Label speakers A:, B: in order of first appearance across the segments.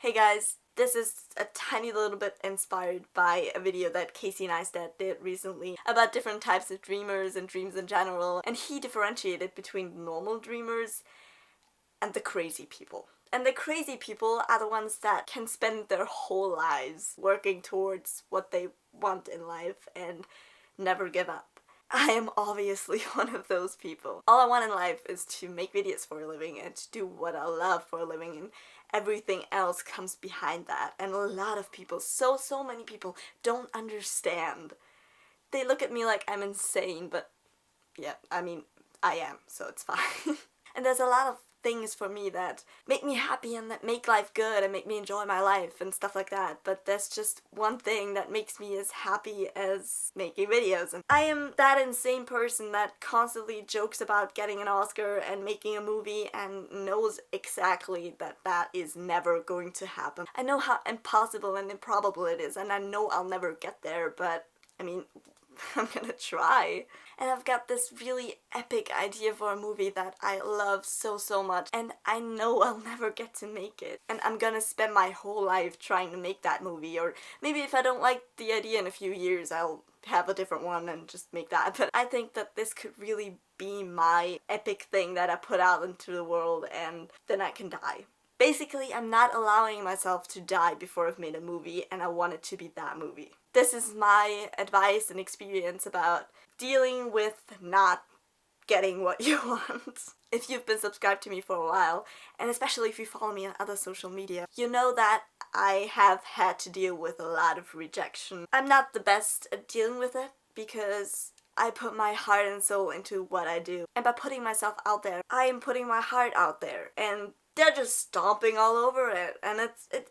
A: Hey guys, this is a tiny little bit inspired by a video that Casey Neistat did recently about different types of dreamers and dreams in general, and he differentiated between normal dreamers and the crazy people. And the crazy people are the ones that can spend their whole lives working towards what they want in life and never give up. I am obviously one of those people. All I want in life is to make videos for a living and to do what I love for a living, and everything else comes behind that. And a lot of people, so many people, don't understand. They look at me like I'm insane, but yeah, I mean, I am, so it's fine. And there's a lot of things for me that make me happy and that make life good and make me enjoy my life and stuff like that, but there's just one thing that makes me as happy as making videos. And I am that insane person that constantly jokes about getting an Oscar and making a movie and knows exactly that that is never going to happen. I know how impossible and improbable it is, and I know I'll never get there, but I mean, I'm gonna try. And I've got this really epic idea for a movie that I love so much, and I know I'll never get to make it. And I'm gonna spend my whole life trying to make that movie, or maybe if I don't like the idea in a few years, I'll have a different one and just make that. But I think that this could really be my epic thing that I put out into the world, and then I can die. Basically, I'm not allowing myself to die before I've made a movie, and I want it to be that movie. This is my advice and experience about dealing with not getting what you want. If you've been subscribed to me for a while, and especially if you follow me on other social media, you know that I have had to deal with a lot of rejection. I'm not the best at dealing with it because I put my heart and soul into what I do. And by putting myself out there, I am putting my heart out there, and they're just stomping all over it, and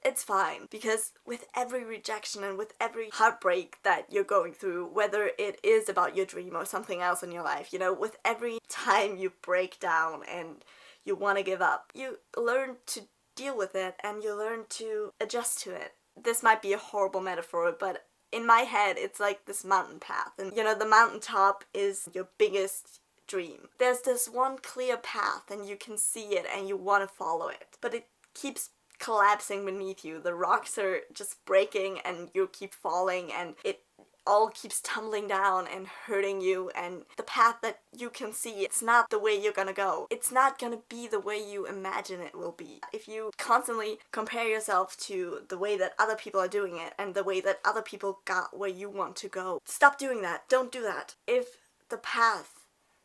A: it's fine. Because with every rejection and with every heartbreak that you're going through, whether it is about your dream or something else in your life, you know, with every time you break down and you want to give up, you learn to deal with it and you learn to adjust to it. This might be a horrible metaphor, but in my head, it's like this mountain path, and you know, the mountaintop is your biggest dream. There's this one clear path and you can see it and you want to follow it, but it keeps collapsing beneath you. The rocks are just breaking and you keep falling, and it all keeps tumbling down and hurting you, and the path that you can see, it's not the way you're gonna go. It's not gonna be the way you imagine it will be. If you constantly compare yourself to the way that other people are doing it and the way that other people got where you want to go, stop doing that. Don't do that. If the path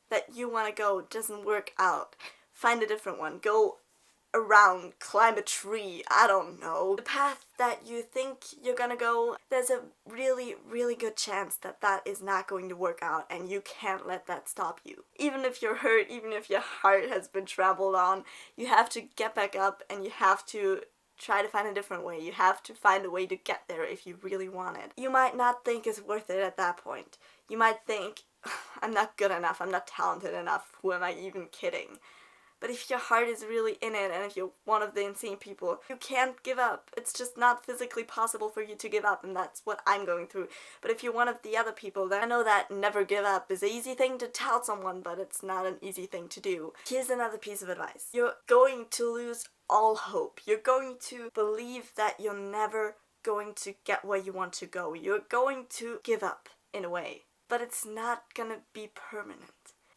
A: that you want to go doesn't work out, find a different one. Go around, climb a tree, I don't know. The path that you think you're gonna go, there's a really good chance that that is not going to work out, and you can't let that stop you. Even if you're hurt, even if your heart has been trampled on, you have to get back up and you have to try to find a different way. You have to find a way to get there if you really want it. You might not think it's worth it at that point. You might think, I'm not good enough, I'm not talented enough, who am I even kidding? But if your heart is really in it, and if you're one of the insane people, you can't give up. It's just not physically possible for you to give up, and that's what I'm going through. But if you're one of the other people, then I know that never give up is an easy thing to tell someone, but it's not an easy thing to do. Here's another piece of advice. You're going to lose all hope. You're going to believe that you're never going to get where you want to go. You're going to give up, in a way. But it's not gonna be permanent.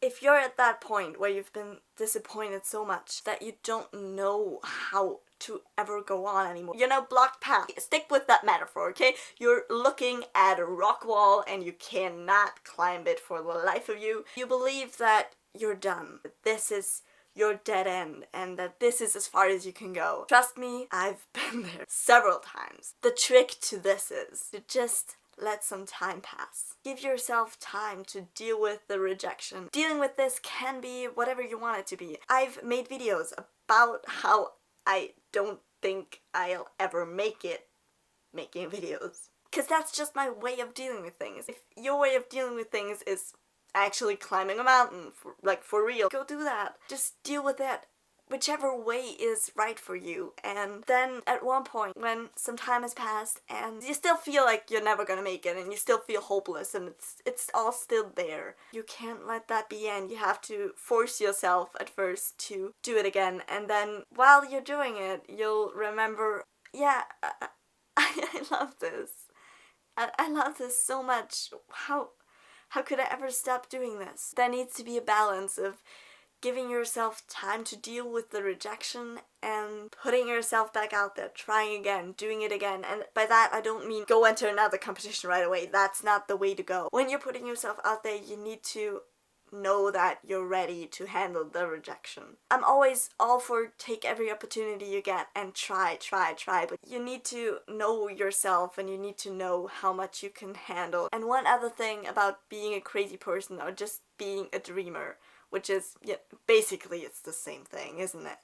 A: If you're at that point where you've been disappointed so much that you don't know how to ever go on anymore, you know, blocked path, stick with that metaphor, okay? You're looking at a rock wall and you cannot climb it for the life of you. You believe that you're done. This is your dead end, and that this is as far as you can go. Trust me, I've been there several times. The trick to this is to just let some time pass. Give yourself time to deal with the rejection. Dealing with this can be whatever you want it to be. I've made videos about how I don't think I'll ever make it making videos. Because that's just my way of dealing with things. If your way of dealing with things is actually climbing a mountain, for real, go do that. Just deal with it whichever way is right for you. And then at one point, when some time has passed and you still feel like you're never gonna make it and you still feel hopeless and it's all still there, you can't let that be end. You have to force yourself at first to do it again, and then while you're doing it, you'll remember yeah, I love this. I love this so much. How could I ever stop doing this? There needs to be a balance of giving yourself time to deal with the rejection and putting yourself back out there, trying again, doing it again. And by that, I don't mean go enter another competition right away. That's not the way to go. When you're putting yourself out there, you need to know that you're ready to handle the rejection. I'm always all for take every opportunity you get and try, but you need to know yourself and you need to know how much you can handle. And one other thing about being a crazy person or just being a dreamer, which is, yeah, basically it's the same thing, isn't it?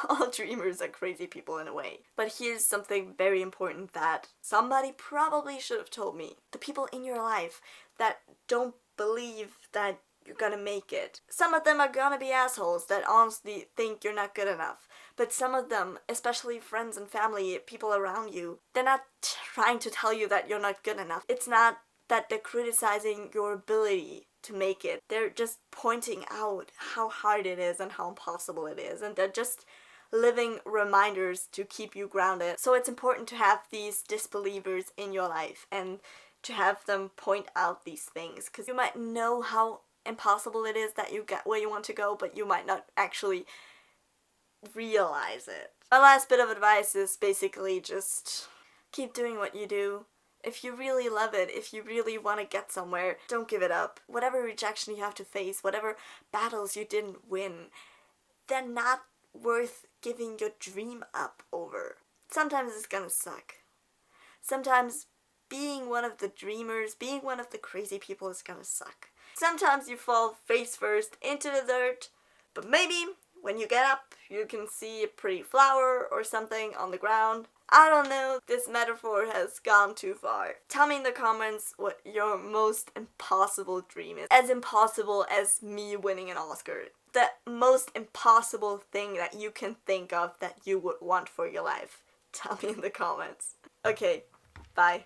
A: All dreamers are crazy people in a way. But here's something very important that somebody probably should have told me. The people in your life that don't believe that you're gonna make it. Some of them are gonna be assholes that honestly think you're not good enough. But some of them, especially friends and family, people around you, they're not trying to tell you that you're not good enough. It's not that they're criticizing your ability to make it. They're just pointing out how hard it is and how impossible it is. And they're just living reminders to keep you grounded. So it's important to have these disbelievers in your life and to have them point out these things, because you might know how impossible it is that you get where you want to go, but you might not actually realize it. My last bit of advice is basically just keep doing what you do. If you really love it, if you really want to get somewhere, don't give it up. Whatever rejection you have to face, whatever battles you didn't win, they're not worth giving your dream up over. Sometimes it's gonna suck. Sometimes being one of the dreamers, being one of the crazy people is gonna suck. Sometimes you fall face first into the dirt, but maybe when you get up, you can see a pretty flower or something on the ground. I don't know, this metaphor has gone too far. Tell me in the comments what your most impossible dream is. As impossible as me winning an Oscar. The most impossible thing that you can think of that you would want for your life. Tell me in the comments. Okay, bye.